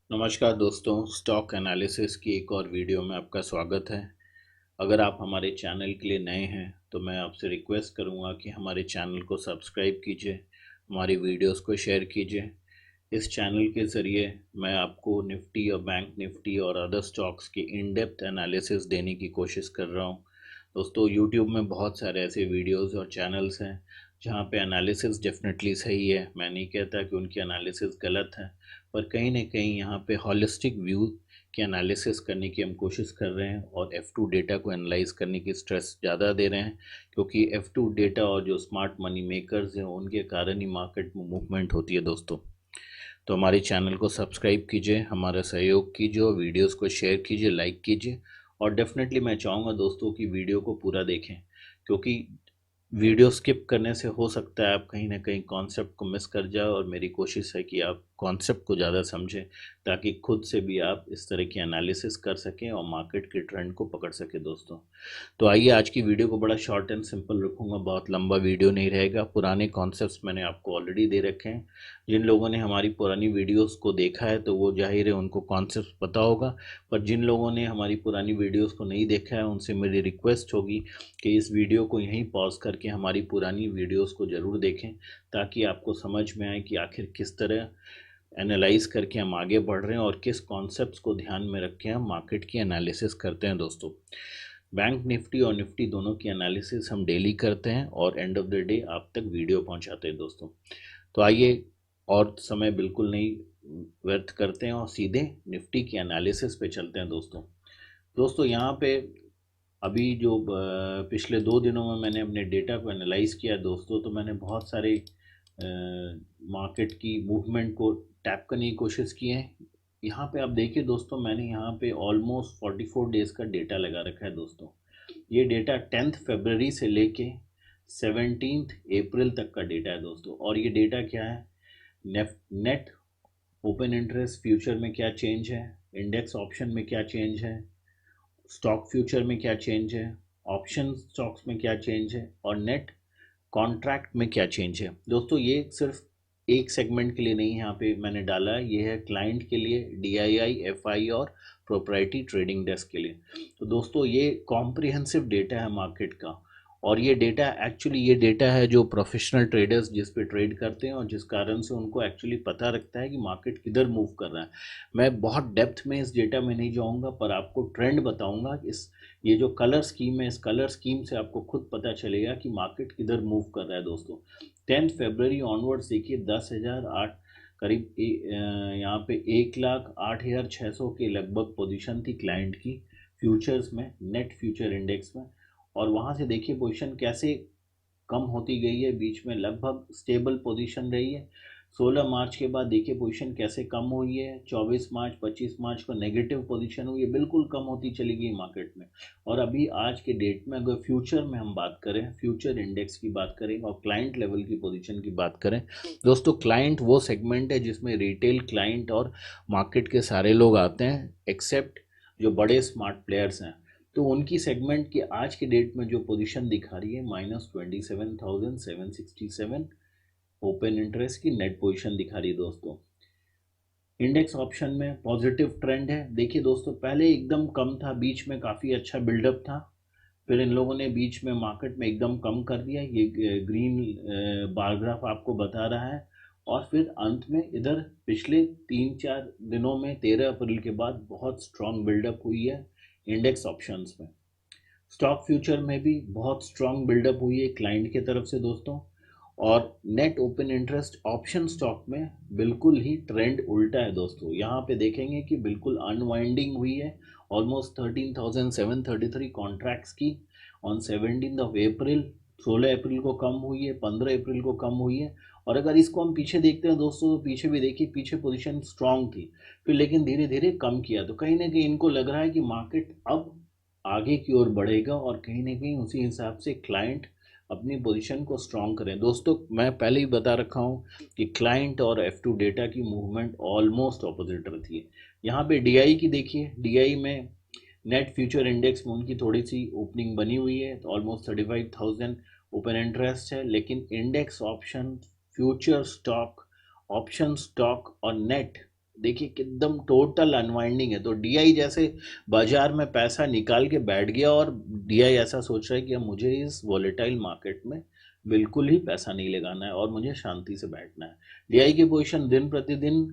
नमस्कार दोस्तों, stock analysis की एक और वीडियो में आपका स्वागत है। अगर आप हमारे चैनल के लिए नए हैं तो मैं आपसे रिक्वेस्ट करूंगा कि हमारे चैनल को सब्सक्राइब कीजिए, हमारी वीडियोस को शेयर कीजिए। इस चैनल के ज़रिए मैं आपको निफ्टी और बैंक निफ्टी और अदर स्टॉक्स की इन डेप्थ एनालिसिस देने की कोशिश कर रहा हूँ। दोस्तों, यूट्यूब में बहुत सारे ऐसे वीडियोस और चैनल्स हैं जहाँ पे एनालिसिस डेफिनेटली सही है। मैं नहीं कहता कि उनकी एनालिसिस गलत है, पर कहीं ना कहीं यहाँ पे हॉलिस्टिक व्यू की एनालिसिस करने की हम कोशिश कर रहे हैं और F2 डेटा को एनालाइज करने की स्ट्रेस ज़्यादा दे रहे हैं, क्योंकि F2 डेटा और जो स्मार्ट मनी मेकर्स हैं उनके कारण ही मार्केट में मूवमेंट होती है दोस्तों। तो हमारे चैनल को सब्सक्राइब कीजिए, हमारा सहयोग कीजिए और वीडियोस को शेयर कीजिए, लाइक कीजिए। और डेफिनेटली मैं चाहूँगा दोस्तों कि वीडियो को पूरा देखें, क्योंकि वीडियो स्किप करने से हो सकता है आप कहीं ना कहीं कॉन्सेप्ट को मिस कर जाओ, और मेरी कोशिश है कि आप कॉन्सेप्ट को ज़्यादा समझें ताकि खुद से भी आप इस तरह की एनालिसिस कर सकें और मार्केट के ट्रेंड को पकड़ सकें दोस्तों। तो आइए, आज की वीडियो को बड़ा शॉर्ट एंड सिंपल रखूँगा, बहुत लंबा वीडियो नहीं रहेगा। पुराने कॉन्सेप्ट्स मैंने आपको ऑलरेडी दे रखे हैं। जिन लोगों ने हमारी पुरानी वीडियोस को देखा है तो वो जाहिर है उनको कॉन्सेप्ट पता होगा, पर जिन लोगों ने हमारी पुरानी वीडियोस को नहीं देखा है उनसे मेरी रिक्वेस्ट होगी कि इस वीडियो को यहीं पॉज करके हमारी पुरानी वीडियोस को ज़रूर देखें, ताकि आपको समझ में आए कि आखिर किस तरह एनालाइज करके हम आगे बढ़ रहे हैं और किस कॉन्सेप्ट्स को ध्यान में रख के हम मार्केट की एनालिसिस करते हैं दोस्तों। बैंक निफ्टी और निफ्टी दोनों की एनालिसिस हम डेली करते हैं और एंड ऑफ द डे आप तक वीडियो पहुंचाते हैं दोस्तों। तो आइए, और समय बिल्कुल नहीं व्यर्थ करते हैं और सीधे निफ्टी की एनालिसिस पे चलते हैं दोस्तों। दोस्तों, यहाँ पे अभी जो पिछले 2 दिनों में मैंने अपने डेटा को एनालाइज किया दोस्तों, तो मैंने बहुत सारे मार्केट की मूवमेंट को टैप करने की कोशिश की है। यहाँ पे आप देखिए दोस्तों, मैंने यहाँ पे ऑलमोस्ट 44 डेज़ का डेटा लगा रखा है दोस्तों। ये डेटा 10 फरवरी से लेके 17 अप्रैल तक का डेटा है दोस्तों। और ये डेटा क्या है? नेट ओपन इंटरेस्ट फ्यूचर में क्या चेंज है, इंडेक्स ऑप्शन में क्या चेंज है, स्टॉक फ्यूचर में क्या चेंज है, ऑप्शन स्टॉक्स में क्या चेंज है, और नेट कॉन्ट्रैक्ट में क्या चेंज है दोस्तों। ये सिर्फ एक सेगमेंट के लिए नहीं यहाँ पे मैंने डाला है, ये है क्लाइंट के लिए, DII, FI और प्रोप्राइटरी ट्रेडिंग डेस्क के लिए। तो दोस्तों, ये कॉम्प्रिहेंसिव डेटा है मार्केट का, और ये डेटा एक्चुअली ये डेटा है जो प्रोफेशनल ट्रेडर्स जिस पे ट्रेड करते हैं और जिस कारण से उनको एक्चुअली पता रखता है कि मार्केट किधर मूव कर रहा है। मैं बहुत डेप्थ में इस डेटा में नहीं जाऊंगा, पर आपको ट्रेंड बताऊंगा। ये जो कलर स्कीम है, इस कलर स्कीम से आपको खुद पता चलेगा कि मार्केट किधर मूव कर रहा है दोस्तों। 10 फरवरी ऑनवर्ड्स देखिए, 10,008 करीब यहाँ पे 1,08,600 के लगभग पोजीशन थी क्लाइंट की फ्यूचर्स में, नेट फ्यूचर इंडेक्स में। और वहाँ से देखिए पोजीशन कैसे कम होती गई है, बीच में लगभग स्टेबल पोजीशन रही है। 16 मार्च के बाद देखिए पोजीशन कैसे कम हुई है, 24 मार्च 25 मार्च को नेगेटिव पोजीशन हुई है, बिल्कुल कम होती चली गई मार्केट में। और अभी आज के डेट में अगर फ्यूचर में हम बात करें, फ्यूचर इंडेक्स की बात करें और क्लाइंट लेवल की पोजीशन की बात करें दोस्तों, क्लाइंट वो सेगमेंट है जिसमें रिटेल क्लाइंट और मार्केट के सारे लोग आते हैं, एक्सेप्ट जो बड़े स्मार्ट प्लेयर्स हैं। तो उनकी सेगमेंट की आज के डेट में जो पोजीशन दिखा रही है, -27,767 ओपन इंटरेस्ट की नेट पोजीशन दिखा रही है दोस्तों। इंडेक्स ऑप्शन में पॉजिटिव ट्रेंड है। देखिए दोस्तों, पहले एकदम कम था, बीच में काफ़ी अच्छा बिल्डअप था, फिर इन लोगों ने बीच में मार्केट में एकदम कम कर दिया। ये ग्रीन बार ग्राफ आपको बता रहा है। और फिर अंत में इधर पिछले 3-4 दिनों में 13 अप्रैल के बाद बहुत स्ट्रांग बिल्डअप हुई है इंडेक्स ऑप्शंस में। स्टॉक फ्यूचर में भी बहुत स्ट्रांग बिल्डअप हुई है क्लाइंट की तरफ से दोस्तों। और net open interest option stock में बिल्कुल ही ट्रेंड उल्टा है दोस्तों। यहाँ पे देखेंगे कि बिल्कुल अनवाइंडिंग हुई है, ऑलमोस्ट 13,733 कॉन्ट्रैक्ट्स की ऑन 17 अप्रैल। 16 अप्रैल को कम हुई है, 15 अप्रैल को कम हुई है। और अगर इसको हम पीछे देखते हैं दोस्तों, तो पीछे भी देखिए, पीछे पोजीशन स्ट्रांग थी, फिर लेकिन धीरे धीरे कम किया। तो कहीं ना कहीं इनको लग रहा है कि मार्केट अब आगे की ओर बढ़ेगा, और कहीं ना कहीं उसी हिसाब से क्लाइंट अपनी पोजीशन को स्ट्रांग करें दोस्तों। मैं पहले ही बता रखा हूँ कि क्लाइंट और F2 डेटा की मूवमेंट ऑलमोस्ट ऑपोजिट रहती है। यहाँ पे DI की देखिए, DI में नेट फ्यूचर इंडेक्स में उनकी थोड़ी सी ओपनिंग बनी हुई है, तो ऑलमोस्ट 35,000 ओपन इंटरेस्ट है। लेकिन index option future stock, option stock और नेट, देखिए एकदम टोटल अनवाइंडिंग है। तो डीआई जैसे बाजार में पैसा निकाल के बैठ गया और डीआई ऐसा सोच रहा है कि अब मुझे इस वॉलेटाइल मार्केट में बिल्कुल ही पैसा नहीं लगाना है और मुझे शांति से बैठना है। डीआई की पोजीशन दिन प्रतिदिन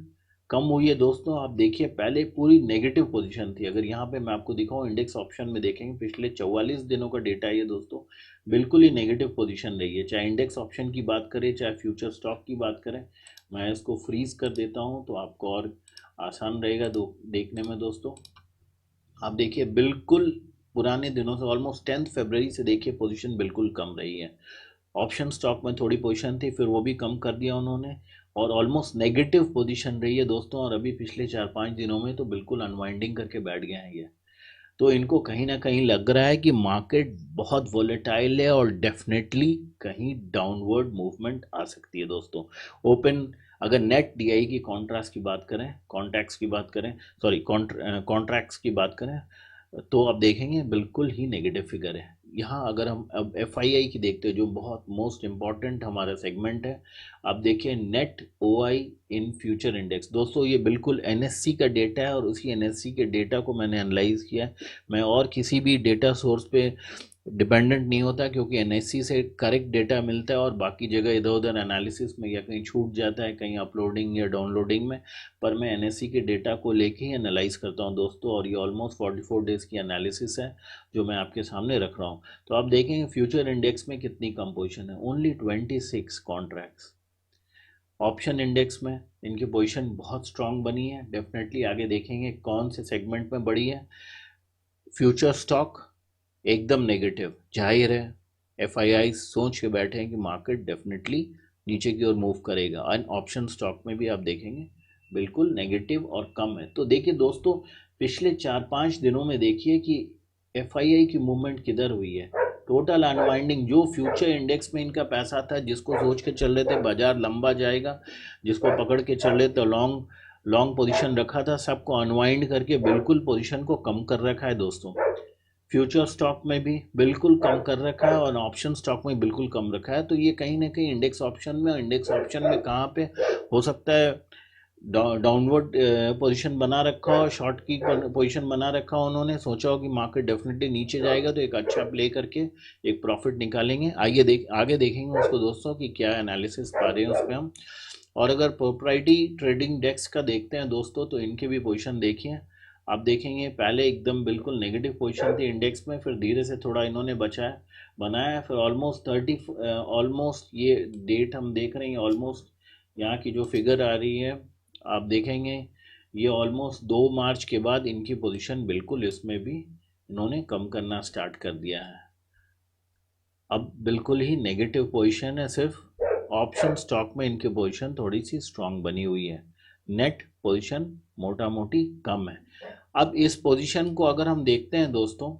कम हुई है दोस्तों। आप देखिए पहले पूरी नेगेटिव पोजीशन थी। अगर यहाँ पे मैं आपको दिखाऊं इंडेक्स ऑप्शन में देखेंगे पिछले 44 दिनों का डेटा है ये दोस्तों, बिल्कुल ही नेगेटिव पोजीशन रही है। चाहे इंडेक्स ऑप्शन की बात करें चाहे फ्यूचर स्टॉक की बात करें। मैं इसको फ्रीज कर देता हूँ तो आपको और आसान रहेगा देखने में दोस्तों। आप देखिए बिल्कुल पुराने दिनों से ऑलमोस्ट 10 फरवरी से देखिए पोजीशन बिल्कुल कम रही है। ऑप्शन स्टॉक में थोड़ी पोजीशन थी, फिर वो भी कम कर दिया उन्होंने और ऑलमोस्ट नेगेटिव पोजीशन रही है दोस्तों। और अभी पिछले 4-5 दिनों में तो बिल्कुल अनवाइंडिंग करके बैठ गए हैं ये। तो इनको कहीं ना कहीं लग रहा है कि मार्केट बहुत वोलेटाइल है और डेफिनेटली कहीं डाउनवर्ड मूवमेंट आ सकती है दोस्तों। ओपन अगर नेट डीआई की कॉन्ट्रैक्ट्स की बात करें, कॉन्ट्रैक्ट्स की बात करें तो आप देखेंगे बिल्कुल ही नेगेटिव फिगर है। यहाँ अगर हम अब एफआईआई की देखते हैं जो बहुत मोस्ट इम्पॉर्टेंट हमारा सेगमेंट है, आप देखिए net OI in future index. दोस्तों ये बिल्कुल एनएससी का डेटा है और उसी एनएससी के डेटा को मैंने एनालाइज किया है। मैं और किसी भी डेटा सोर्स पे डिपेंडेंट नहीं होता क्योंकि एनएससी से करेक्ट डेटा मिलता है और बाकी जगह इधर उधर एनालिसिस में या कहीं छूट जाता है, कहीं अपलोडिंग या डाउनलोडिंग में। पर मैं एनएससी के डेटा को लेके ही एनालाइज करता हूं दोस्तों और ये ऑलमोस्ट 44 डेज की एनालिसिस है जो मैं आपके सामने रख रहा हूं। तो आप देखेंगे फ्यूचर इंडेक्स में कितनी कम पोजीशन है, ओनली 26 कॉन्ट्रैक्ट्स। ऑप्शन इंडेक्स में इनकी पोजीशन बहुत स्ट्रांग बनी है। डेफिनेटली आगे देखेंगे कौन से सेगमेंट में बढ़ी है। फ्यूचर स्टॉक एकदम नेगेटिव, जाहिर है एफआईआई सोच के बैठे हैं कि मार्केट डेफिनेटली नीचे की ओर मूव करेगा। एंड ऑप्शन स्टॉक में भी आप देखेंगे बिल्कुल नेगेटिव और कम है। तो देखिए दोस्तों पिछले 4-5 दिनों में देखिए कि एफआईआई की मूवमेंट किधर हुई है। टोटल अनवाइंडिंग, जो फ्यूचर इंडेक्स में इनका पैसा था जिसको सोच के चल रहे थे बाजार लंबा जाएगा, जिसको पकड़ के चल रहे थे लॉन्ग लॉन्ग पोजीशन रखा था, सबको अनवाइंड करके बिल्कुल पोजीशन को कम कर रखा है दोस्तों। फ्यूचर स्टॉक में भी बिल्कुल कम कर रखा है और ऑप्शन स्टॉक में बिल्कुल कम रखा है। तो ये कहीं ना कहीं इंडेक्स ऑप्शन में, इंडेक्स ऑप्शन में कहाँ पे हो सकता है डाउनवर्ड पोजीशन बना रखा हो, शॉर्ट की पोजीशन बना रखा हो, उन्होंने सोचा हो कि मार्केट डेफिनेटली नीचे जाएगा तो एक अच्छा प्ले करके एक प्रॉफिट निकालेंगे। आगे देखेंगे उसको दोस्तों कि क्या एनालिसिस पा रहे हैं उस पर हम। और अगर प्रोप्राइटी ट्रेडिंग डेस्क का देखते हैं दोस्तों तो इनकी भी पोजीशन देखिए। आप देखेंगे पहले एकदम बिल्कुल नेगेटिव पोजीशन थी इंडेक्स में, फिर धीरे से थोड़ा इन्होंने बनाया, फिर ऑलमोस्ट ये डेट हम देख रहे हैं, ऑलमोस्ट यहाँ की जो फिगर आ रही है आप देखेंगे ये ऑलमोस्ट 2 मार्च के बाद इनकी पोजीशन बिल्कुल इसमें भी इन्होंने कम करना स्टार्ट कर दिया है। अब बिल्कुल ही नेगेटिव पोजीशन है, सिर्फ ऑप्शन स्टॉक में इनकी पोजीशन थोड़ी सी स्ट्रांग बनी हुई है। नेट पोजीशन मोटा मोटी कम है। अब इस पोजीशन को अगर हम देखते हैं दोस्तों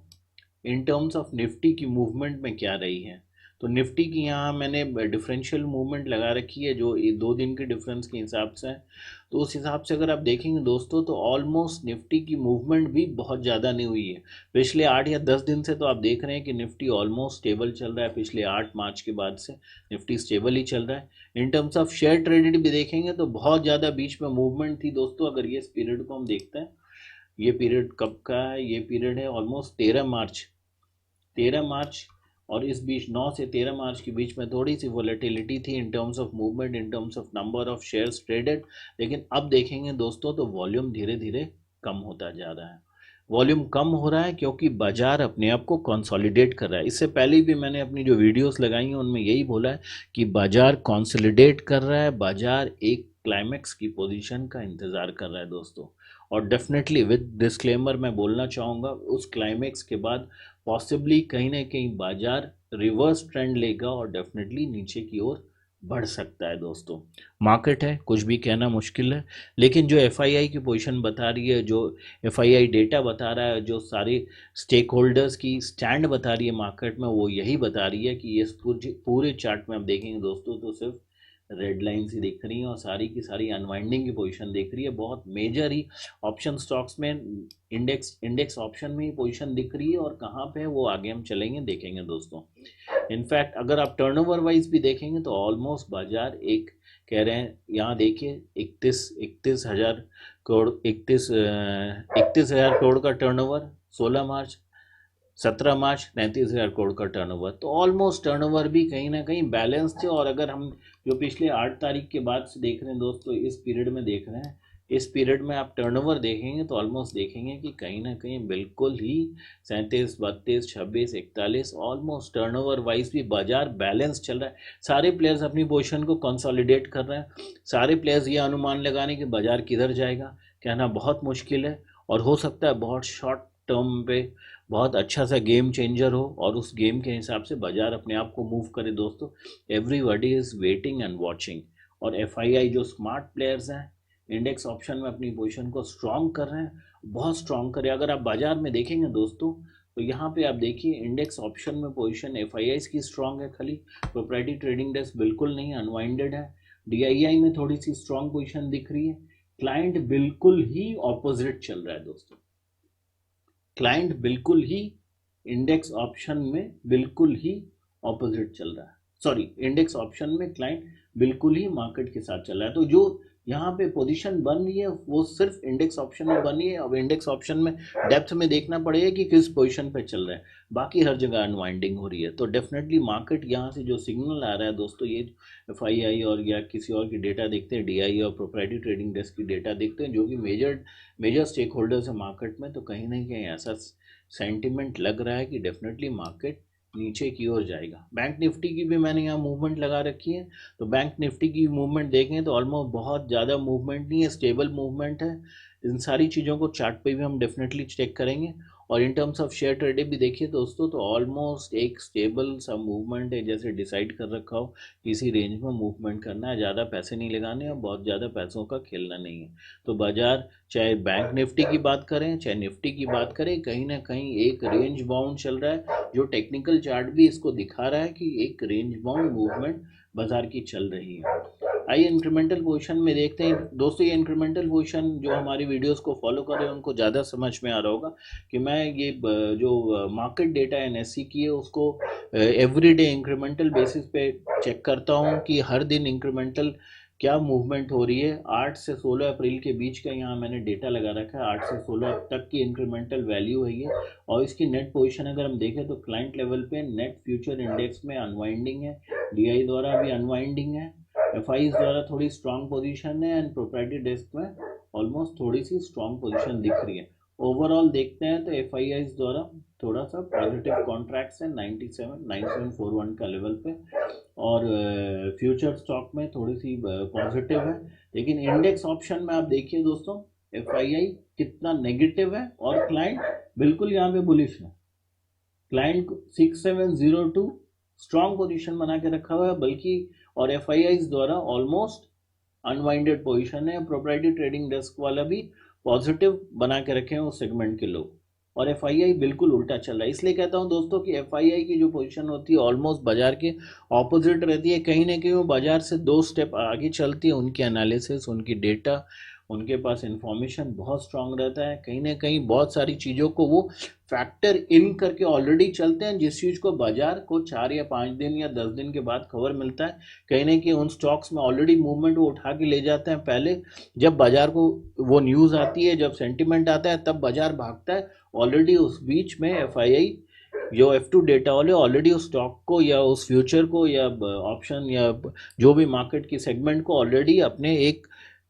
इन टर्म्स ऑफ निफ्टी की मूवमेंट में क्या रही है, तो निफ्टी की यहाँ मैंने डिफरेंशियल मूवमेंट लगा रखी है जो 2 दिन के डिफरेंस के हिसाब से है। तो उस हिसाब से अगर आप देखेंगे दोस्तों तो ऑलमोस्ट निफ्टी की मूवमेंट भी बहुत ज़्यादा नहीं हुई है। पिछले 8 या 10 दिन से तो आप देख रहे हैं कि निफ्टी ऑलमोस्ट स्टेबल चल रहा है। पिछले 8 मार्च के बाद से निफ्टी स्टेबल ही चल रहा है। In terms of share traded भी देखेंगे तो बहुत ज़्यादा बीच में मूवमेंट थी दोस्तों। अगर ये इस पीरियड को हम देखते हैं, ये पीरियड कब का है, ये पीरियड है ऑलमोस्ट 13 मार्च और इस बीच 9 से 13 मार्च के बीच में थोड़ी सी वॉलेटिलिटी थी in terms of movement, in terms of number of shares traded. लेकिन अब देखेंगे दोस्तों तो वॉल्यूम धीरे धीरे कम होता जा रहा है। वॉल्यूम कम हो रहा है क्योंकि बाजार अपने आप को कंसोलिडेट कर रहा है। इससे पहले भी मैंने अपनी जो वीडियोस लगाई हैं उनमें यही बोला है कि बाजार कंसोलिडेट कर रहा है, बाजार एक क्लाइमैक्स की पोजीशन का इंतज़ार कर रहा है दोस्तों। और डेफिनेटली विद डिस्क्लेमर मैं बोलना चाहूँगा उस क्लाइमैक्स के बाद पॉसिबली कहीं ना कहीं बाजार रिवर्स ट्रेंड लेगा और डेफिनेटली नीचे की ओर बढ़ सकता है दोस्तों। मार्केट है, कुछ भी कहना मुश्किल है, लेकिन जो एफआईआई की पोजीशन बता रही है, जो एफआईआई डेटा बता रहा है, जो सारे स्टेक होल्डर्स की स्टैंड बता रही है मार्केट में, वो यही बता रही है कि ये पूरे चार्ट में आप देखेंगे दोस्तों तो सिर्फ रेड लाइन सी दिख रही है और सारी की सारी अनवाइंडिंग की पोजीशन दिख रही है। बहुत मेजर ही ऑप्शन स्टॉक्स में इंडेक्स ऑप्शन में ही पोजीशन दिख रही है और कहाँ पे है वो आगे हम चलेंगे देखेंगे दोस्तों। इनफैक्ट अगर आप टर्नओवर वाइज भी देखेंगे तो ऑलमोस्ट बाजार एक कह रहे हैं, यहाँ देखिए 31,000 करोड़ 31,000 करोड़ का टर्नओवर 16 मार्च, 17 मार्च 33,000 करोड़ का टर्नओवर। तो ऑलमोस्ट टर्नओवर भी कहीं ना कहीं बैलेंस थे। और अगर हम जो पिछले 8 तारीख के बाद से देख रहे हैं दोस्तों, इस पीरियड में देख रहे हैं, इस पीरियड में आप टर्नओवर देखेंगे तो ऑलमोस्ट देखेंगे कि कहीं ना कहीं बिल्कुल ही 37, 32, 26, 41 ऑलमोस्ट टर्नओवर वाइज भी बाजार बैलेंस चल रहा है। सारे प्लेयर्स अपनी पोजीशन को कंसोलिडेट कर रहे हैं। सारे प्लेयर्स ये अनुमान लगाने कि बाजार किधर जाएगा कहना बहुत मुश्किल है, और हो सकता है बहुत शॉर्ट टर्म पे बहुत अच्छा सा गेम चेंजर हो और उस गेम के हिसाब से बाजार अपने आप को मूव करे दोस्तों। Everybody is waiting and watching. और एफआईआई जो स्मार्ट प्लेयर्स हैं इंडेक्स ऑप्शन में अपनी पोजीशन को स्ट्रॉन्ग कर रहे हैं, बहुत स्ट्रॉन्ग करे। अगर आप बाजार में देखेंगे दोस्तों तो यहाँ पे आप देखिए इंडेक्स ऑप्शन में पोजीशन एफआईआई की स्ट्रॉन्ग है, खाली प्रोप्राइटरी ट्रेडिंग डेस्क बिल्कुल नहीं, अनवाइंडेड है। डीआईआई में थोड़ी सी स्ट्रॉन्ग पोजीशन दिख रही है। क्लाइंट बिल्कुल ही ऑपोजिट चल रहा है दोस्तों। क्लाइंट बिल्कुल ही इंडेक्स ऑप्शन में बिल्कुल ही ऑपोजिट चल रहा है, सॉरी इंडेक्स ऑप्शन में क्लाइंट बिल्कुल ही मार्केट के साथ चल रहा है। तो जो यहाँ पे पोजीशन बन रही है वो सिर्फ इंडेक्स ऑप्शन में बनी है। अब इंडेक्स ऑप्शन में डेप्थ में देखना पड़ेगा कि किस पोजीशन पे चल रहा है, बाकी हर जगह अनवाइंडिंग हो रही है। तो डेफिनेटली मार्केट यहाँ से जो सिग्नल आ रहा है दोस्तों, ये एफआईआई और या किसी और की डेटा देखते हैं, डीआई और प्रोप्राइटरी ट्रेडिंग डेस्क की डेटा देखते हैं जो कि मेजर स्टेक होल्डर्स है मार्केट में, तो कहीं ना कहीं ऐसा सेंटिमेंट लग रहा है कि डेफिनेटली मार्केट नीचे की ओर जाएगा। बैंक निफ्टी की भी मैंने यहाँ मूवमेंट लगा रखी है, तो बैंक निफ्टी की मूवमेंट देखें तो ऑलमोस्ट बहुत ज़्यादा मूवमेंट नहीं है, स्टेबल मूवमेंट है। इन सारी चीज़ों को चार्ट पे भी हम डेफिनेटली चेक करेंगे। और in terms of share trading भी देखिए दोस्तों तो ऑलमोस्ट एक स्टेबल सा मूवमेंट है, जैसे डिसाइड कर रखा हो किसी रेंज में मूवमेंट करना है, ज़्यादा पैसे नहीं लगाने और बहुत ज़्यादा पैसों का खेलना नहीं है। तो बाजार चाहे बैंक निफ्टी की बात करें चाहे निफ्टी की बात करें, कहीं ना कहीं एक रेंज बाउंड चल रहा है। जो टेक्निकल चार्ट भी इसको दिखा रहा है कि एक रेंज बाउंड मूवमेंट बाजार की चल रही है। आइए इंक्रीमेंटल पोजीशन में देखते हैं दोस्तों। ये इंक्रीमेंटल पोजीशन जो हमारी वीडियोस को फॉलो कर रहे हैं उनको ज़्यादा समझ में आ रहा होगा कि मैं ये जो मार्केट डेटा एनएससी की है उसको एवरीडे इंक्रीमेंटल बेसिस पे चेक करता हूँ कि हर दिन इंक्रीमेंटल क्या मूवमेंट हो रही है। 8 से 16 अप्रैल के बीच का यहाँ मैंने डेटा लगा रखा है, 8 से 16 तक की इंक्रीमेंटल वैल्यू है ये। और इसकी नेट पोजीशन अगर हम देखें तो क्लाइंट लेवल पे नेट फ्यूचर इंडेक्स में अनवाइंडिंग है, डीआई द्वारा भी अनवाइंडिंग है, एफआई द्वारा थोड़ी स्ट्रॉन्ग पोजीशन है एंड प्रोप्राइटरी डेस्क में ऑलमोस्ट थोड़ी सी स्ट्रॉन्ग पोजीशन दिख रही है। ओवरऑल देखते हैं तो एफआई द्वारा थोड़ा सा पॉजिटिव कॉन्ट्रैक्ट्स है 9741 का लेवल पे, और फ्यूचर स्टॉक में थोड़ी सी पॉजिटिव है। लेकिन इंडेक्स ऑप्शन में आप देखिए दोस्तों एफआईआई कितना नेगेटिव है और क्लाइंट बिल्कुल यहाँ पे बुलिश है। क्लाइंट 6702 स्ट्रॉन्ग पोजीशन बना के रखा हुआ है बल्कि, और एफआईआई द्वारा ऑलमोस्ट अनवाइंडेड पोजीशन है। प्रोप्राइटरी ट्रेडिंग डेस्क वाला भी पॉजिटिव बना के रखे हैं उस सेगमेंट के लोग, और एफआईआई बिल्कुल उल्टा चल रहा है। इसलिए कहता हूं दोस्तों कि एफआईआई की जो पोजीशन होती है ऑलमोस्ट बाजार के ऑपोजिट रहती है, कहीं ना कहीं वो बाजार से 2 स्टेप आगे चलती है। उनकी एनालिसिस, उनकी डेटा, उनके पास इंफॉर्मेशन बहुत स्ट्रांग रहता है। कहीं ना कहीं बहुत सारी चीज़ों को वो फैक्टर इन करके ऑलरेडी चलते हैं, जिस चीज़ को बाजार को 4 या 5 दिन या 10 दिन के बाद खबर मिलता है, कहीं ना कहीं उन स्टॉक्स में ऑलरेडी मूवमेंट वो उठा के ले जाते हैं। पहले जब बाजार को वो न्यूज़ आती है, जब सेंटिमेंट आता है, तब बाजार भागता है। ऑलरेडी उस बीच में एफआईआई जो F2 डेटा वाले ऑलरेडी उस स्टॉक को या उस फ्यूचर को या ऑप्शन या जो भी मार्केट की सेगमेंट को ऑलरेडी अपने एक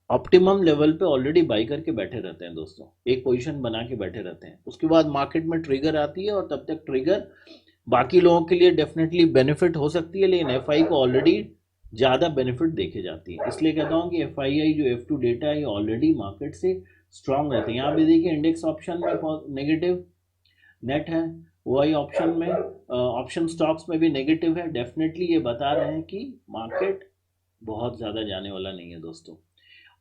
ऑप्टिमम लेवल पे ऑलरेडी बाई करके बैठे रहते हैं दोस्तों, एक पोजीशन बना के बैठे रहते हैं। उसके बाद मार्केट में ट्रिगर आती है और तब तक ट्रिगर बाकी लोगों के लिए डेफिनेटली बेनिफिट हो सकती है, लेकिन एफआई को ऑलरेडी ज़्यादा बेनिफिट देखे जाती है। इसलिए कहता हूँ कि एफआईआई जो F2 डेटा है ऑलरेडी मार्केट से स्ट्रांग रहते हैं। यहाँ पे देखिए इंडेक्स ऑप्शन में नेगेटिव नेट है, ओआई ऑप्शन में ऑप्शन स्टॉक्स में भी नेगेटिव है। डेफिनेटली ये बता रहे हैं कि मार्केट बहुत ज़्यादा जाने वाला नहीं है दोस्तों।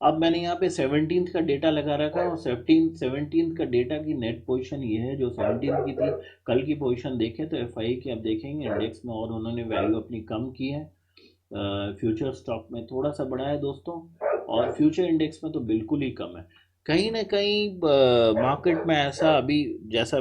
अब मैंने यहाँ पे 17th का डेटा लगा रखा है और 17th का डेटा की नेट पोजीशन ये है जो 17th की थी। कल की पोजीशन देखें तो एफआई की अब देखेंगे इंडेक्स में और उन्होंने वैल्यू अपनी कम की है, फ्यूचर स्टॉक में थोड़ा सा बढ़ा है दोस्तों, और फ्यूचर इंडेक्स में तो बिल्कुल ही कम है। कहीं ना कहीं मार्केट में ऐसा अभी, जैसा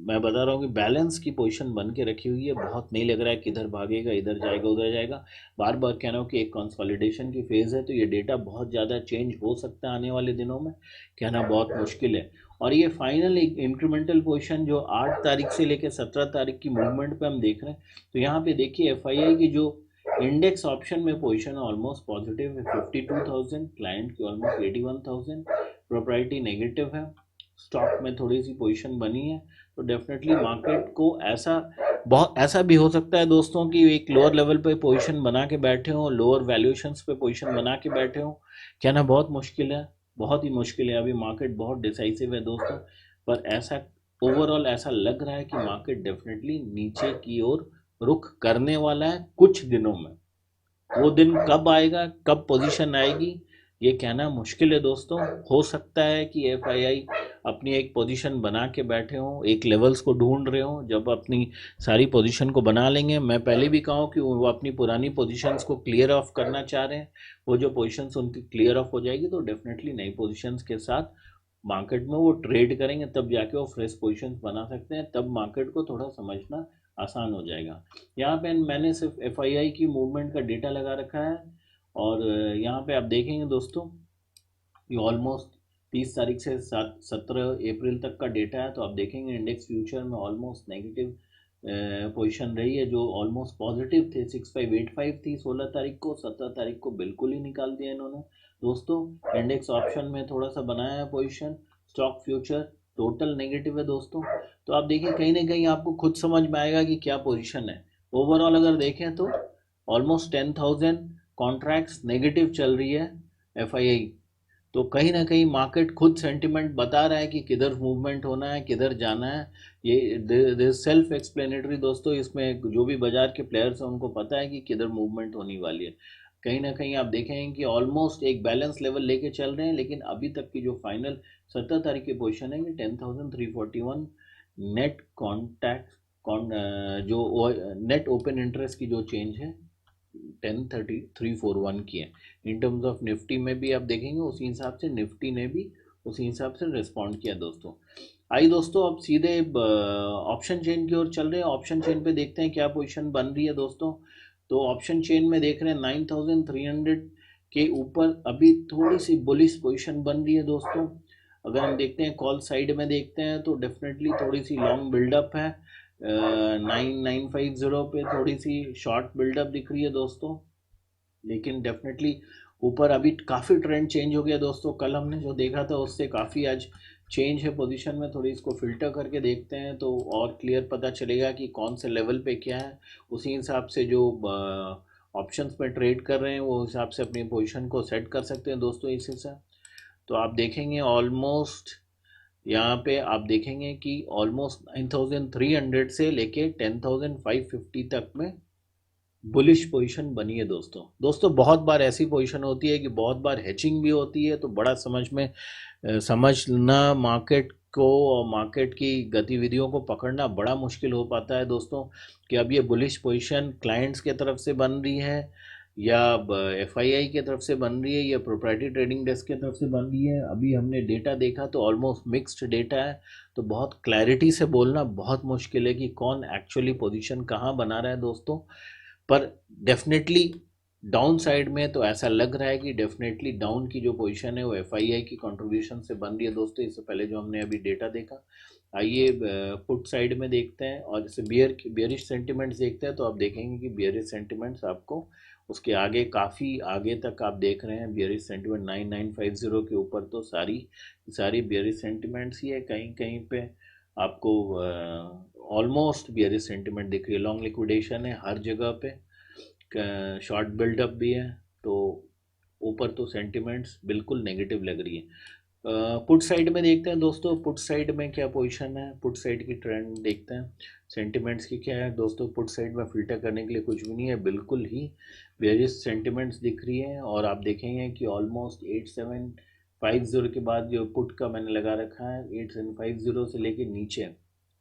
मैं बता रहा हूँ कि बैलेंस की पोजीशन बन के रखी हुई है, बहुत नहीं लग रहा है किधर भागेगा, इधर जाएगा उधर जाएगा। बार बार कह रहा हूँ कि एक कंसोलिडेशन की फेज़ है, तो ये डेटा बहुत ज़्यादा चेंज हो सकता है आने वाले दिनों में, कहना बहुत मुश्किल है। और ये फाइनल एक इंक्रीमेंटल पोजीशन जो 8 तारीख से लेकर 17 तारीख की मूवमेंट पे हम देख रहे हैं, तो यहाँ पे देखिए एफआईआई की जो इंडेक्स ऑप्शन में पोजीशन ऑलमोस्ट पॉजिटिव है 52,000, क्लाइंट की ऑलमोस्ट 81,000, प्रोप्राइटी नेगेटिव है, स्टॉक में थोड़ी सी पोजीशन बनी है। तो डेफिनेटली मार्केट को ऐसा भी हो सकता है दोस्तों कि एक लोअर लेवल पे पोजीशन बना के बैठे हो, लोअर वैल्यूएशंस पे पोजीशन बना के बैठे हो, कहना बहुत मुश्किल है, बहुत ही मुश्किल है। अभी मार्केट बहुत डिसाइसिव है दोस्तों, पर ऐसा ओवरऑल ऐसा लग रहा है कि मार्केट डेफिनेटली नीचे की ओर रुख करने वाला है कुछ दिनों में। वो दिन कब आएगा, कब पोजीशन आएगी, ये कहना मुश्किल है दोस्तों। हो सकता है कि एफआईआई अपनी एक पोजीशन बना के बैठे हों, एक लेवल्स को ढूंढ रहे हों। जब अपनी सारी पोजीशन को बना लेंगे, मैं पहले भी कहा हूं कि वो अपनी पुरानी पोजीशंस को क्लियर ऑफ करना चाह रहे हैं, वो जो पोजीशंस उनकी क्लियर ऑफ हो जाएगी तो डेफिनेटली नई पोजीशंस के साथ मार्केट में वो ट्रेड करेंगे, तब जाके वो फ्रेश पोजीशंस बना सकते हैं, तब मार्केट को थोड़ा समझना आसान हो जाएगा। यहाँ पे मैंने सिर्फ एफआईआई की मूवमेंट का डेटा लगा रखा है, और यहाँ पे आप देखेंगे दोस्तों ये ऑलमोस्ट 30 तारीख से 17 अप्रैल तक का डेटा है। तो आप देखेंगे इंडेक्स फ्यूचर में ऑलमोस्ट नेगेटिव पोजीशन रही है, जो ऑलमोस्ट पॉजिटिव थे 6585 थी 16 तारीख को, 17 तारीख को बिल्कुल ही निकाल दिया इन्होंने दोस्तों। इंडेक्स ऑप्शन में थोड़ा सा बनाया है position, stock future total negative है दोस्तों। तो आप देखिए कहीं ना कहीं आपको खुद समझ में आएगा कि क्या पोजीशन है। ओवरऑल अगर देखें तो ऑलमोस्ट 10,000 कॉन्ट्रैक्ट्स नेगेटिव चल रही है एफआईआई। तो कहीं ना कहीं मार्केट खुद सेंटिमेंट बता रहा है कि किधर मूवमेंट होना है, किधर जाना है। ये सेल्फ एक्सप्लेनेटरी दोस्तों, इसमें जो भी बाजार के प्लेयर्स हैं उनको पता है कि किधर मूवमेंट होने वाली है। कहीं ना कहीं आप देखेंगे कि ऑलमोस्ट एक बैलेंस लेवल लेके चल रहे हैं, लेकिन अभी तक की जो फाइनल 17 तारीख की पोजीशन है कि 10,341 नेट कॉन्टैक्ट जो नेट ओपन इंटरेस्ट की जो चेंज है 10,3341 की है। इन टर्म्स ऑफ निफ्टी में भी आप देखेंगे उसी हिसाब से निफ्टी ने भी उसी हिसाब से रिस्पॉन्ड किया दोस्तों। आइए दोस्तों अब सीधे ऑप्शन चेन की ओर चल रहे हैं। ऑप्शन चेन पे देखते हैं क्या पोजीशन बन रही है दोस्तों। तो ऑप्शन चेन में देख रहे हैं 9,300 के ऊपर अभी थोड़ी सी बुलिश पोजीशन बन रही है दोस्तों। अगर हम देखते हैं कॉल साइड में देखते हैं तो डेफिनेटली थोड़ी सी लॉन्ग बिल्डअप है, 9950 पे थोड़ी सी शॉर्ट बिल्डअप दिख रही है दोस्तों। लेकिन डेफिनेटली ऊपर अभी काफ़ी ट्रेंड चेंज हो गया दोस्तों, कल हमने जो देखा था उससे काफ़ी आज चेंज है पोजीशन में। थोड़ी इसको फिल्टर करके देखते हैं तो और क्लियर पता चलेगा कि कौन से लेवल पे क्या है। उसी हिसाब से जो ऑप्शंस में ट्रेड कर रहे हैं वो हिसाब से अपनी पोजीशन को सेट कर सकते हैं दोस्तों इसी से। तो आप देखेंगे ऑलमोस्ट यहाँ पे आप देखेंगे कि ऑलमोस्ट 9,300 से लेके 10,550 तक में बुलिश पोजीशन बनी है दोस्तों बहुत बार ऐसी पोजीशन होती है कि बहुत बार हैचिंग भी होती है, तो बड़ा समझना मार्केट को और मार्केट की गतिविधियों को पकड़ना बड़ा मुश्किल हो पाता है दोस्तों, कि अब ये बुलिश पोजीशन क्लाइंट्स के तरफ से बन रही है या एफआईआई की तरफ से बन रही है या प्रोप्राइटरी ट्रेडिंग डेस्क की तरफ से बन रही है। अभी हमने डेटा देखा तो ऑलमोस्ट मिक्स्ड डेटा है, तो बहुत क्लैरिटी से बोलना बहुत मुश्किल है कि कौन एक्चुअली पोजीशन कहाँ बना रहा है दोस्तों। पर डेफिनेटली डाउन साइड में तो ऐसा लग रहा है कि डेफिनेटली डाउन की जो पोजीशन है वो एफआईआई की कंट्रीब्यूशन से बन रही है दोस्तों, इससे पहले जो हमने अभी डेटा देखा। आइए पुट साइड में देखते हैं और जैसे बियरिश सेंटिमेंट्स देखते हैं, तो आप देखेंगे कि बियरिश सेंटिमेंट्स आपको उसके आगे काफ़ी आगे तक आप देख रहे हैं बियरिश सेंटिमेंट 9950 के ऊपर, तो सारी बियरिश सेंटिमेंट्स ही है। कहीं कहीं पे आपको ऑलमोस्ट बियरिश सेंटिमेंट दिख रही है, लॉन्ग लिक्विडेशन है हर जगह पे, शॉर्ट बिल्डअप भी है, तो ऊपर तो सेंटिमेंट्स बिल्कुल नेगेटिव लग रही है। पुट साइड में देखते हैं दोस्तों, पुट साइड में क्या पोजीशन है, पुट साइड की ट्रेंड देखते हैं सेंटिमेंट्स की क्या है दोस्तों। पुट साइड में फिल्टर करने के लिए कुछ भी नहीं है, बिल्कुल ही वेरियस सेंटिमेंट्स दिख रही हैं। और आप देखेंगे कि ऑलमोस्ट 8750 के बाद जो पुट का मैंने लगा रखा है 8750 से लेके नीचे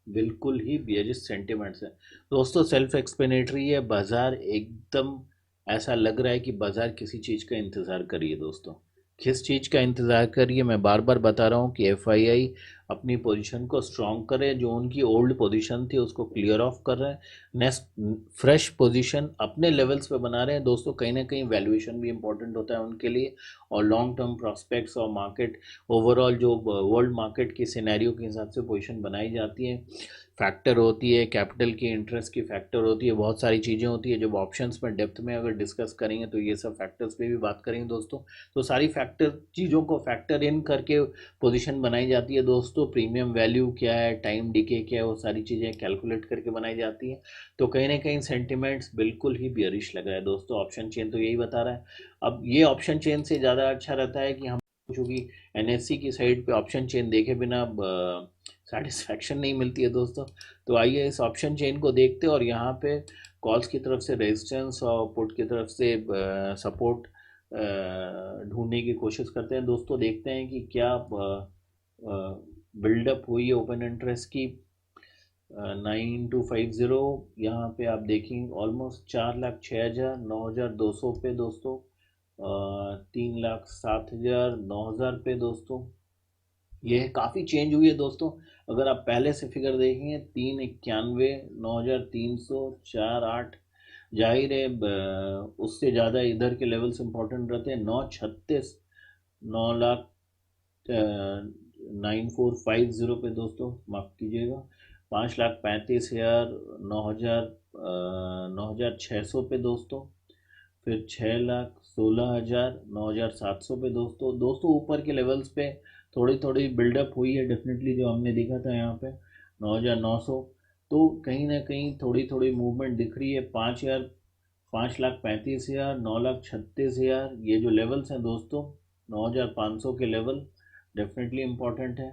बिल्कुल ही बेरिश सेंटिमेंट्स है दोस्तों। सेल्फ एक्सप्लेनेटरी है, बाजार एकदम ऐसा लग रहा है कि बाजार किसी चीज़ का इंतज़ार करिए दोस्तों। किस चीज़ का इंतज़ार करिए, मैं बार बार बता रहा हूँ कि एफआईआई अपनी पोजीशन को स्ट्रॉन्ग करे, जो उनकी ओल्ड पोजीशन थी उसको क्लियर ऑफ कर रहे हैं, नेक्स्ट फ्रेश पोजीशन अपने लेवल्स पे बना रहे हैं दोस्तों। कहीं ना कहीं वैल्यूएशन भी इंपॉर्टेंट होता है उनके लिए, और लॉन्ग टर्म प्रॉस्पेक्ट्स और मार्केट ओवरऑल जो वर्ल्ड मार्केट की सिनेरियो के हिसाब से पोजीशन बनाई जाती है। फैक्टर होती है कैपिटल की, इंटरेस्ट की फैक्टर होती है, बहुत सारी चीज़ें होती है। जब ऑप्शंस में डेप्थ में अगर डिस्कस करेंगे तो ये सब फैक्टर्स पे भी बात करेंगे दोस्तों। तो सारी फैक्टर चीज़ों को फैक्टर इन करके पोजीशन बनाई जाती है दोस्तों। प्रीमियम वैल्यू क्या है, टाइम डिके क्या है, वो सारी चीज़ें कैलकुलेट करके बनाई जाती है। तो कहीं ना कहीं सेंटिमेंट्स बिल्कुल ही बियरिश लग रहा है दोस्तों। ऑप्शन चेन तो यही बता रहा है। अब ये ऑप्शन चेन से ज़्यादा अच्छा रहता है कि हम, चूँकि एनएससी की साइड पे ऑप्शन चेन देखे बिना सेटिस्फैक्शन नहीं मिलती है दोस्तों। तो आइए इस ऑप्शन चेन को देखते हैं और यहाँ पे कॉल्स की तरफ से रेजिस्टेंस और पुट की तरफ से सपोर्ट ढूंढने की कोशिश करते हैं दोस्तों। देखते हैं कि क्या बिल्डअप हुई है ओपन इंटरेस्ट की। 9250 यहाँ पे आप देखेंगे ऑलमोस्ट 4,06,000 9,200 पे दोस्तों। 3,07,000 9,000 पे दोस्तों। ये काफ़ी चेंज हुई है दोस्तों। अगर आप पहले से फिगर देखेंगे 391 9,300 4,8, जाहिर है उससे ज़्यादा इधर के लेवल्स इंपॉर्टेंट रहते हैं। 9,36 9,00,000 9450 पे दोस्तों, माफ़ कीजिएगा। 5,35,000 9,000 9,600 पे दोस्तों। फिर 6,16,000 9,700 पे दोस्तों। दोस्तों ऊपर के लेवल्स पे थोड़ी थोड़ी बिल्डअप हुई है डेफिनेटली, जो हमने देखा था यहाँ पे 9,900। तो कहीं ना कहीं थोड़ी थोड़ी मूवमेंट दिख रही है। 5,000 5,35,000 9,36,000 ये जो लेवल्स हैं दोस्तों, 9,500 के लेवल डेफिनेटली इम्पोर्टेंट है।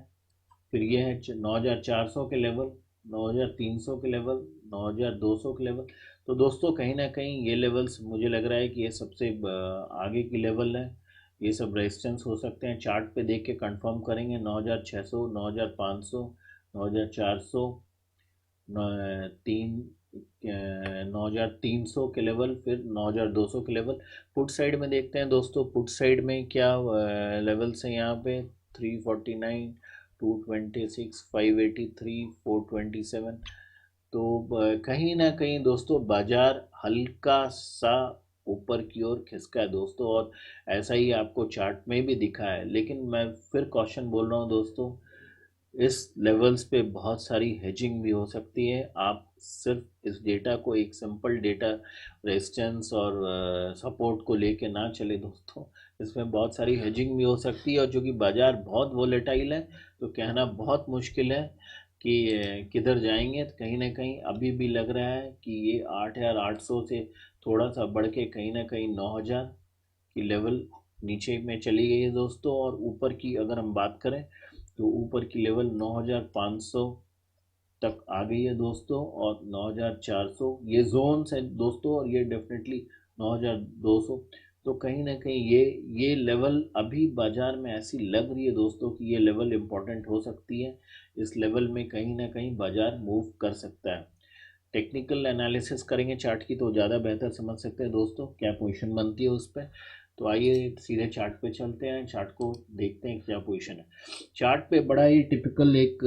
फिर ये है 9,400 के लेवल, 9,300 के लेवल, 9,200 के लेवल। तो दोस्तों कहीं ना कहीं ये लेवल्स मुझे लग रहा है कि ये सबसे आगे की लेवल है। ये सब रेजिस्टेंस हो सकते हैं। चार्ट पे देख के कंफर्म करेंगे। 9,600 9,500 9,400 तीन 9,300 के लेवल, फिर 9,200 के लेवल। पुट साइड में देखते हैं दोस्तों, पुट साइड में क्या लेवल्स हैं यहाँ पे। 349 226 583 427। तो कहीं ना कहीं दोस्तों बाजार हल्का सा ऊपर की ओर खिसका है दोस्तों, और ऐसा ही आपको चार्ट में भी दिखा है। लेकिन मैं फिर क्वेश्चन बोल रहा हूँ दोस्तों, इस लेवल्स पे बहुत सारी हेजिंग भी हो सकती है। आप सिर्फ इस डेटा को एक सिंपल डेटा रेजिस्टेंस और सपोर्ट को लेके ना चले दोस्तों। इसमें बहुत सारी हेजिंग भी हो सकती है, और चूँकि बाज़ार बहुत वोलेटाइल है तो कहना बहुत मुश्किल है कि किधर जाएंगे। तो कहीं ना कहीं अभी भी लग रहा है कि ये 8,800 से थोड़ा सा बढ़ के कहीं ना कहीं 9,000 की लेवल नीचे में चली गई है दोस्तों। और ऊपर की अगर हम बात करें तो ऊपर की लेवल 9,500 तक आ गई है दोस्तों, और 9,400 ये जोन्स है दोस्तों, और ये डेफिनेटली 9,200। तो कहीं ना कहीं ये लेवल अभी बाजार में ऐसी लग रही है दोस्तों कि ये लेवल इम्पोर्टेंट हो सकती है। इस लेवल में कहीं ना कहीं बाजार मूव कर सकता है। टेक्निकल एनालिसिस करेंगे चार्ट की तो ज़्यादा बेहतर समझ सकते हैं दोस्तों क्या पोजीशन बनती है उस पर। तो आइए सीधे चार्ट पे चलते हैं, चार्ट को देखते हैं क्या पोजीशन है। चार्ट पे बड़ा ही टिपिकल एक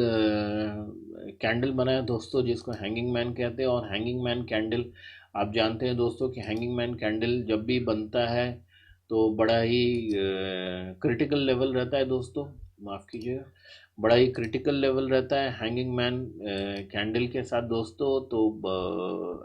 कैंडल बना है दोस्तों, जिसको हैंगिंग मैन कहते हैं। और हैंगिंग मैन कैंडल आप जानते हैं दोस्तों कि हैंगिंग मैन कैंडल जब भी बनता है तो बड़ा ही क्रिटिकल लेवल रहता है दोस्तों, माफ़ कीजिएगा, बड़ा ही क्रिटिकल लेवल रहता है हैंगिंग मैन कैंडल के साथ दोस्तों। तो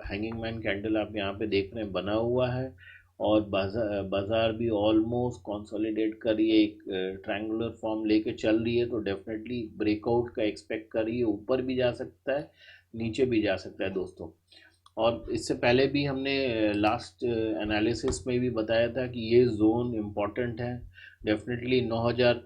हैंगिंग मैन कैंडल आप यहाँ पे देख रहे हैं बना हुआ है, और बाजार भी ऑलमोस्ट कंसोलिडेट कर रही है, एक ट्रायंगुलर फॉर्म लेके चल रही है। तो डेफिनेटली ब्रेकआउट का एक्सपेक्ट कर रही है, ऊपर भी जा सकता है नीचे भी जा सकता है दोस्तों। और इससे पहले भी हमने लास्ट एनालिसिस में भी बताया था कि ये जोन इम्पॉर्टेंट है डेफिनेटली। 9,000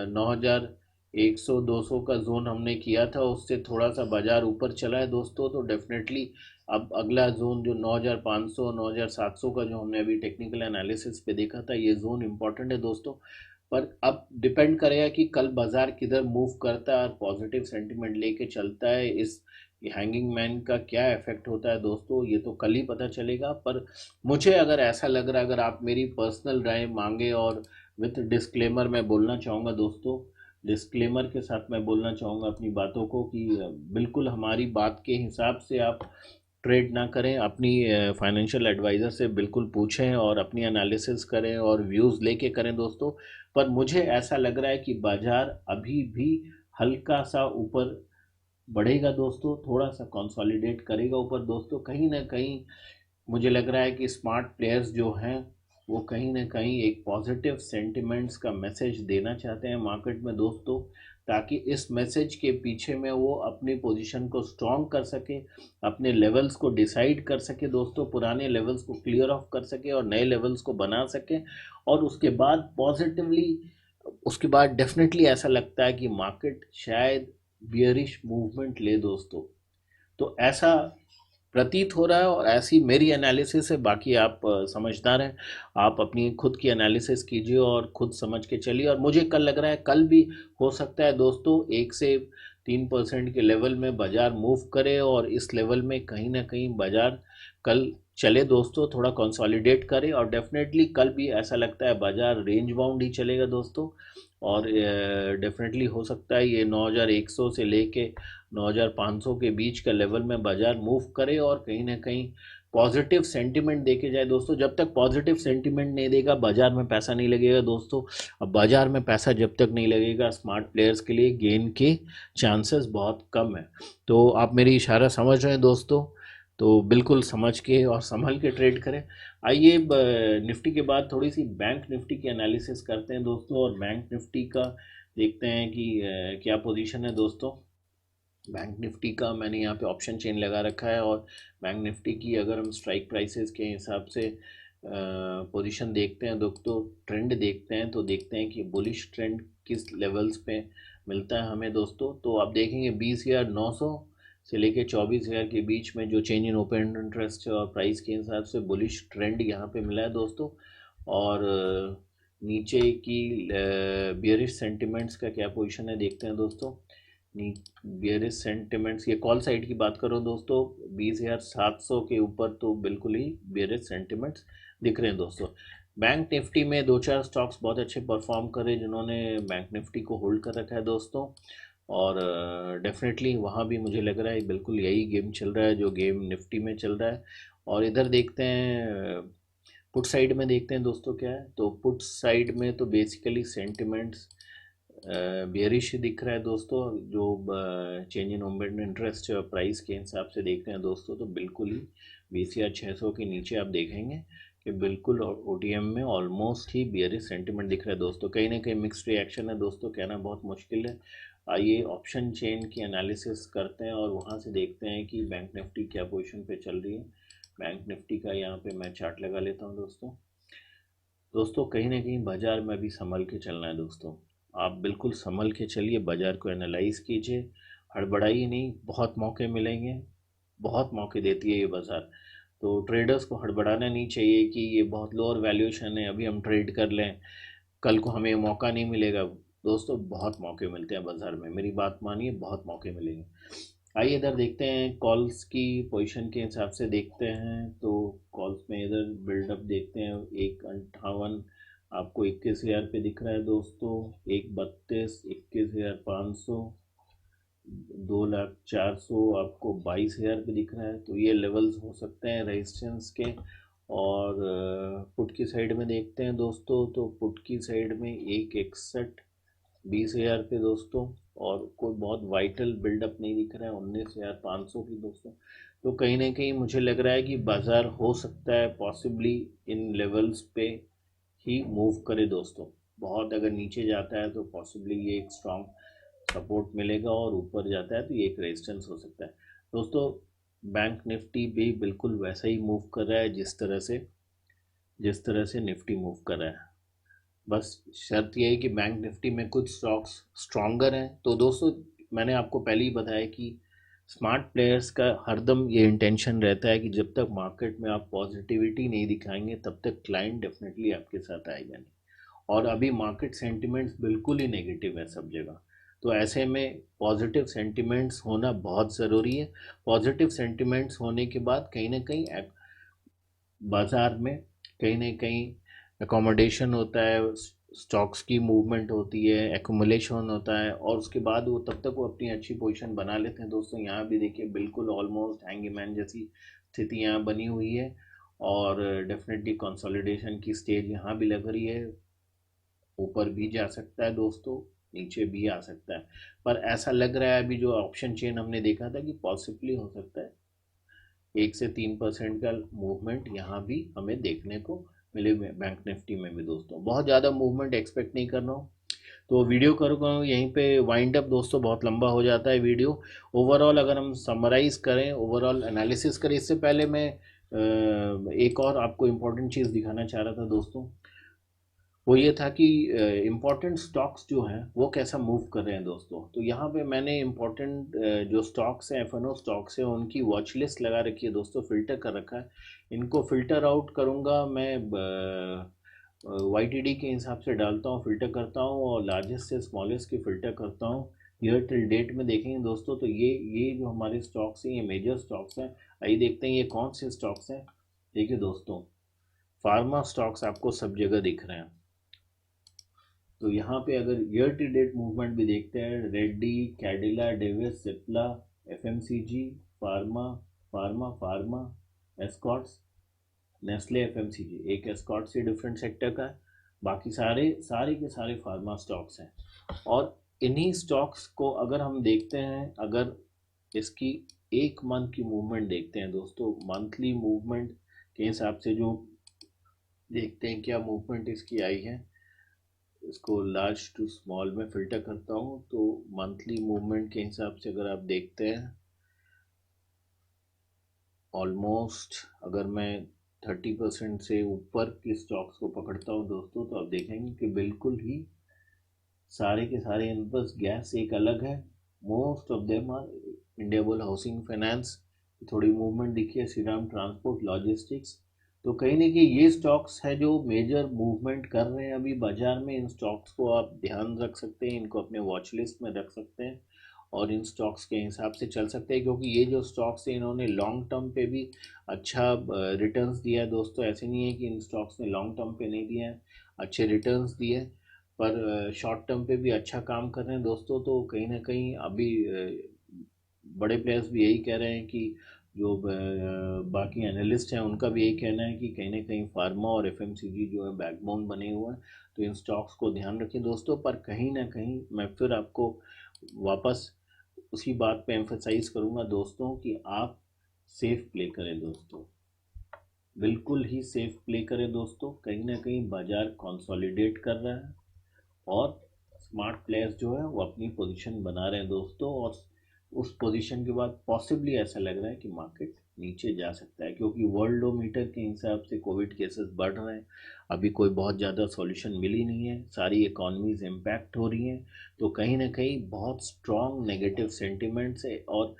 9,100 200 का जोन हमने किया था, उससे थोड़ा सा बाजार ऊपर चला है दोस्तों। तो डेफिनेटली अब अगला जोन जो 9,500 9,700 का जो हमने अभी टेक्निकल एनालिसिस पे देखा था, ये जोन इम्पॉर्टेंट है दोस्तों। पर अब डिपेंड करेगा कि कल बाजार किधर मूव करता है और पॉजिटिव सेंटिमेंट लेके चलता है इस ये हैंगिंग मैन का क्या इफेक्ट होता है दोस्तों, ये तो कल ही पता चलेगा। पर मुझे अगर ऐसा लग रहा है, अगर आप मेरी पर्सनल राय मांगे, और विथ डिस्क्लेमर मैं बोलना चाहूँगा दोस्तों, डिस्क्लेमर के साथ मैं बोलना चाहूँगा अपनी बातों को कि बिल्कुल हमारी बात के हिसाब से आप ट्रेड ना करें। अपनी फाइनेंशियल एडवाइज़र से बिल्कुल पूछें और अपनी एनालिसिस करें और व्यूज़ लेके करें दोस्तों। पर मुझे ऐसा लग रहा है कि बाज़ार अभी भी हल्का सा ऊपर बढ़ेगा दोस्तों, थोड़ा सा कंसोलिडेट करेगा ऊपर दोस्तों। कहीं ना कहीं मुझे लग रहा है कि स्मार्ट प्लेयर्स जो हैं वो कहीं ना कहीं एक पॉजिटिव सेंटिमेंट्स का मैसेज देना चाहते हैं मार्केट में दोस्तों, ताकि इस मैसेज के पीछे में वो अपनी पोजीशन को स्ट्रॉन्ग कर सके, अपने लेवल्स को डिसाइड कर सके दोस्तों, पुराने लेवल्स को क्लियर ऑफ कर सके और नए लेवल्स को बना सके। और उसके बाद पॉजिटिवली, उसके बाद डेफिनेटली ऐसा लगता है कि मार्केट शायद बियरिश मूवमेंट ले दोस्तों। तो ऐसा प्रतीत हो रहा है और ऐसी मेरी एनालिसिस है। बाकी आप समझदार हैं, आप अपनी खुद की एनालिसिस कीजिए और खुद समझ के चलिए। और मुझे कल लग रहा है कल भी हो सकता है दोस्तों 1 से 3% के लेवल में बाजार मूव करे, और इस लेवल में कहीं ना कहीं बाजार कल चले दोस्तों, थोड़ा कंसोलिडेट करे। और डेफिनेटली कल भी ऐसा लगता है बाजार रेंज बाउंड ही चलेगा दोस्तों। और डेफिनेटली हो सकता है ये 9100 से लेके 9500 के बीच का लेवल में बाजार मूव करे और कहीं ना कहीं पॉजिटिव सेंटीमेंट देके जाए दोस्तों। जब तक पॉजिटिव सेंटीमेंट नहीं देगा बाजार में पैसा नहीं लगेगा दोस्तों। अब बाजार में पैसा जब तक नहीं लगेगा, स्मार्ट प्लेयर्स के लिए गेन के चांसेस बहुत कम है। तो आप मेरी इशारा समझ रहे हैं दोस्तों, तो बिल्कुल समझ के और संभल के ट्रेड करें। आइए निफ्टी के बाद थोड़ी सी बैंक निफ्टी की एनालिसिस करते हैं दोस्तों। और बैंक निफ्टी का देखते हैं कि क्या पोजीशन है दोस्तों। बैंक निफ्टी का मैंने यहाँ पे ऑप्शन चेन लगा रखा है, और बैंक निफ्टी की अगर हम स्ट्राइक प्राइसेस के हिसाब से पोजीशन देखते हैं दोस्तों, ट्रेंड देखते हैं, तो देखते हैं कि बुलिश ट्रेंड किस लेवल्स पे मिलता है हमें दोस्तों। तो आप देखेंगे 20,900 से लेके 24,000 के बीच में जो चेंज इन ओपन इंटरेस्ट और प्राइस के हिसाब से बुलिश ट्रेंड यहाँ पे मिला है दोस्तों। और नीचे की बियरिश सेंटिमेंट्स का क्या पोजीशन है देखते हैं दोस्तों। बियरिश सेंटिमेंट्स, ये कॉल साइड की बात करो दोस्तों, 20,700 के ऊपर तो बिल्कुल ही बियरिश सेंटिमेंट्स दिख रहे हैं दोस्तों। बैंक निफ्टी में दो चार स्टॉक्स बहुत अच्छे परफॉर्म करे जिन्होंने बैंक निफ्टी को होल्ड कर रखा है दोस्तों। और डेफिनेटली वहाँ भी मुझे लग रहा है बिल्कुल यही गेम चल रहा है जो गेम निफ्टी में चल रहा है। और इधर देखते हैं पुट साइड में, देखते हैं दोस्तों क्या है। तो पुट साइड में तो बेसिकली सेंटिमेंट्स बेरिश दिख रहा है दोस्तों। जो change in open interest price के हिसाब से देख रहे हैं दोस्तों, तो बिल्कुल ही 20,600 के नीचे आप देखेंगे कि बिल्कुल ओटीएम में ऑलमोस्ट ही बियरिश सेंटिमेंट दिख रहा है दोस्तों। कहीं ना कहीं मिक्स्ड रिएक्शन है दोस्तों, कहना बहुत मुश्किल है। आइए ऑप्शन चेन की एनालिसिस करते हैं और वहाँ से देखते हैं कि बैंक निफ्टी क्या पोजीशन पे चल रही है। बैंक निफ्टी का यहाँ पे मैं चार्ट लगा लेता हूँ दोस्तों। दोस्तों कहीं ना कहीं बाजार में अभी संभल के चलना है दोस्तों। आप बिल्कुल संभल के चलिए, बाजार को एनालाइज कीजिए, हड़बड़ाइए नहीं। बहुत मौके मिलेंगे, बहुत मौके देती है ये बाज़ार। तो ट्रेडर्स को हड़बड़ाना नहीं चाहिए कि ये बहुत लोअर वैल्यूएशन है, अभी हम ट्रेड कर लें, कल को हमें मौका नहीं मिलेगा। दोस्तों बहुत मौके मिलते हैं बाज़ार में, मेरी बात मानिए, बहुत मौके मिलेंगे। आइए इधर देखते हैं कॉल्स की पोजीशन के हिसाब से देखते हैं। तो कॉल्स में इधर बिल्डअप देखते हैं, 158 आपको 21,000 पे दिख रहा है दोस्तों, 132 21,500, 2,04,000 आपको 22,000 पे दिख रहा है। तो ये लेवल्स हो सकते हैं रेजिस्टेंस के। और पुट की साइड में देखते हैं दोस्तों, तो पुट की साइड में 161 20,000 पे दोस्तों, और कोई बहुत वाइटल बिल्डअप नहीं दिख रहा है 19,500 की दोस्तों। तो कहीं ना कहीं मुझे लग रहा है कि बाज़ार हो सकता है पॉसिबली इन लेवल्स पे ही मूव करे दोस्तों। बहुत अगर नीचे जाता है तो पॉसिबली ये एक स्ट्रॉन्ग सपोर्ट मिलेगा, और ऊपर जाता है तो ये एक रेजिस्टेंस हो सकता है दोस्तों। बैंक निफ्टी भी बिल्कुल वैसा ही मूव कर रहा है जिस तरह से निफ्टी मूव कर रहा है। बस शर्त यह है कि बैंक निफ्टी में कुछ स्टॉक्स स्ट्रॉन्गर हैं। तो दोस्तों मैंने आपको पहले ही बताया कि स्मार्ट प्लेयर्स का हरदम ये इंटेंशन रहता है कि जब तक मार्केट में आप पॉजिटिविटी नहीं दिखाएंगे तब तक क्लाइंट डेफिनेटली आपके साथ आएगा नहीं। और अभी मार्केट सेंटिमेंट्स बिल्कुल ही नेगेटिव है सब जगह। तो ऐसे में पॉजिटिव सेंटिमेंट्स होना बहुत ज़रूरी है। पॉजिटिव सेंटिमेंट्स होने के बाद कहीं ना कहीं बाज़ार में कहीं ना कहीं एकोमोडेशन होता है, स्टॉक्स की मूवमेंट होती है, एक्यूमुलेशन होता है, और उसके बाद वो तब तक वो अपनी अच्छी पोजीशन बना लेते हैं। दोस्तों यहाँ भी देखिए बिल्कुल ऑलमोस्ट हैंगमैन जैसी स्थिति यहाँ बनी हुई है, और डेफिनेटली कंसोलिडेशन की स्टेज यहाँ भी लग रही है। ऊपर भी जा सकता है दोस्तों, नीचे भी आ सकता है, पर ऐसा लग रहा है अभी जो ऑप्शन चेन हमने देखा था कि पॉसिबली हो सकता है 1 से 3% का मूवमेंट यहाँ भी हमें देखने को मिले बैंक निफ्टी में भी। दोस्तों बहुत ज़्यादा मूवमेंट एक्सपेक्ट नहीं कर रहा हूँ, तो वीडियो करूँगा यहीं पे वाइंड अप। दोस्तों बहुत लंबा हो जाता है वीडियो। ओवरऑल अगर हम समराइज करें, ओवरऑल एनालिसिस करें, इससे पहले मैं एक और आपको इम्पोर्टेंट चीज़ दिखाना चाह रहा था दोस्तों। वो ये था कि इम्पोर्टेंट स्टॉक्स जो हैं वो कैसा मूव कर रहे हैं दोस्तों। तो यहाँ पे मैंने इम्पोर्टेंट जो स्टॉक्स हैं, एफ एन ओ स्टॉक्स हैं, उनकी वॉच लिस्ट लगा रखी है दोस्तों, फिल्टर कर रखा है। इनको फिल्टर आउट करूँगा मैं, वाई टी डी के हिसाब से डालता हूँ, फिल्टर करता हूँ, और लार्जेस्ट से स्मॉलेस्ट की फ़िल्टर करता हूँ। ईयर टिल डेट में देखेंगे दोस्तों, तो ये जो हमारे स्टॉक्स हैं ये मेजर स्टॉक्स हैं। आइए देखते हैं ये कौन से स्टॉक्स हैं। देखिए दोस्तों, फार्मा स्टॉक्स आपको सब जगह दिख रहे हैं। तो यहाँ पे अगर ईयर टू डेट मूवमेंट भी देखते हैं, Reddy, Cadila, Davis, Cipla, FMCG, pharma, pharma pharma, Escorts, Nestle, FMCG. एक एस्कॉट से डिफरेंट सेक्टर का है, बाकी सारे सारे के सारे फार्मा स्टॉक्स हैं। और इन्हीं स्टॉक्स को अगर हम देखते हैं, अगर इसकी एक मंथ की मूवमेंट देखते हैं दोस्तों, मंथली मूवमेंट के हिसाब से जो देखते हैं क्या मूवमेंट इसकी आई है, इसको लार्ज टू स्मॉल में फ़िल्टर करता हूँ, तो मंथली मूवमेंट के हिसाब से अगर आप देखते हैं, ऑलमोस्ट अगर मैं 30% से ऊपर के स्टॉक्स को पकड़ता हूँ दोस्तों, तो आप देखेंगे कि बिल्कुल ही सारे के सारे इन बस गैस एक अलग है। Most of them are Indiabulls housing finance, थोड़ी मूवमेंट दिखी है, श्रीराम ट्रांसपोर्ट लॉजिस्टिक्स। तो कहीं ना कहीं ये स्टॉक्स है जो मेजर मूवमेंट कर रहे हैं अभी बाजार में। इन स्टॉक्स को आप ध्यान रख सकते हैं, इनको अपने वॉच लिस्ट में रख सकते हैं, और इन स्टॉक्स के हिसाब से चल सकते हैं, क्योंकि ये जो स्टॉक्स हैं इन्होंने लॉन्ग टर्म पे भी अच्छा रिटर्न्स दिया है दोस्तों। ऐसे नहीं है कि इन स्टॉक्स ने लॉन्ग टर्म पे नहीं दिए हैं, अच्छे रिटर्न्स दिए हैं, पर शॉर्ट टर्म पे भी अच्छा काम कर रहे हैं दोस्तों। तो कहीं ना कहीं अभी बड़े प्लेयर्स भी यही कह रहे हैं कि जो बाकी एनालिस्ट हैं उनका भी यही कहना है कि कहीं ना कहीं फार्मा और एफएमसीजी जो है बैकबोन बने हुए हैं। तो इन स्टॉक्स को ध्यान रखें दोस्तों। पर कहीं ना कहीं मैं फिर आपको वापस उसी बात पे एम्फसाइज करूंगा दोस्तों कि आप सेफ प्ले करें दोस्तों, बिल्कुल ही सेफ प्ले करें दोस्तों। कहीं ना कहीं बाजार कंसोलिडेट कर रहा है, और स्मार्ट प्लेयर्स जो है वो अपनी पोजीशन बना रहे हैं दोस्तों, और उस पोजीशन के बाद पॉसिबली ऐसा लग रहा है कि मार्केट नीचे जा सकता है, क्योंकि वर्ल्डोमीटर के हिसाब से कोविड केसेस बढ़ रहे हैं। अभी कोई बहुत ज़्यादा सॉल्यूशन मिली नहीं है, सारी इकोनॉमीज इम्पैक्ट हो रही हैं। तो कहीं ना कहीं बहुत स्ट्रॉन्ग नेगेटिव सेंटिमेंट्स है, और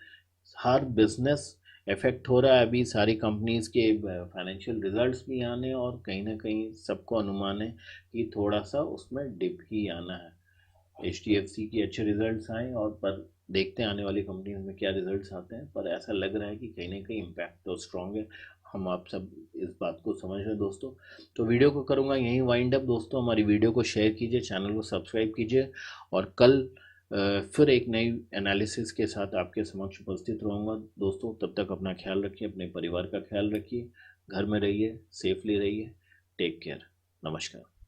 हर बिजनेस इफेक्ट हो रहा है। अभी सारी कंपनीज के फाइनेंशियल रिजल्ट्स भी आने, और कहीं ना कहीं सबको अनुमान है कि थोड़ा सा उसमें डिप ही आना है। एच डी एफ सी के अच्छे रिजल्ट्स आए, और पर देखते हैं आने वाली कंपनीज में क्या रिजल्ट्स आते हैं, पर ऐसा लग रहा है कि कहीं ना कहीं इम्पैक्ट तो स्ट्रॉन्ग है। हम आप सब इस बात को समझ रहे हैं दोस्तों। तो वीडियो को करूँगा यहीं वाइंड अप दोस्तों। हमारी वीडियो को शेयर कीजिए, चैनल को सब्सक्राइब कीजिए, और कल फिर एक नई एनालिसिस के साथ आपके समक्ष उपस्थित रहूँगा दोस्तों। तब तक अपना ख्याल रखिए, अपने परिवार का ख्याल रखिए, घर में रहिए, सेफली रहिए। Take care. नमस्कार।